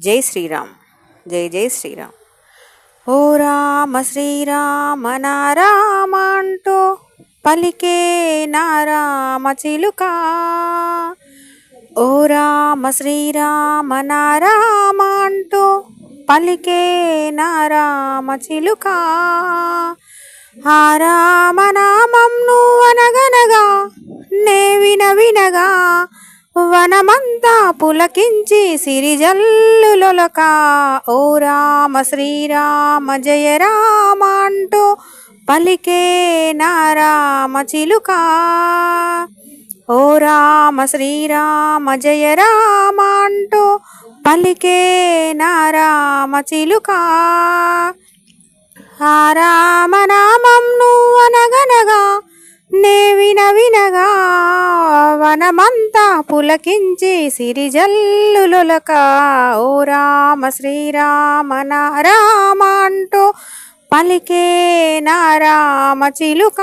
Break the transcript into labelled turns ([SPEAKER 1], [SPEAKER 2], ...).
[SPEAKER 1] జై శ్రీరామ్. జై జై శ్రీరామ్. ఓ రామ శ్రీరామ నారామ అంటూ పలికే నారామ చిలుక. ఓ రామ శ్రీరామ నారామ అంటూ పలికే నారామ చిలుక. ఆ రామనామం నువ్వు అనగనగా నే వినగా వనమంతా పులకించి సిరిజల్లులొలక. ఓ రామ శ్రీరామ జయ రామ అంటూ పలికే నారామ చిలుక. ఓ రామ శ్రీరామ జయ రామ అంటూ పలికే నారామ చిలుక. ఆ రామనామం నువ్వు అనగనగా నే వినగా వనమంతా పులకించి సిరిజల్లులొలక. ఓ రామ శ్రీరామ నారామ అంటూ పలికే నారామ చిలుక.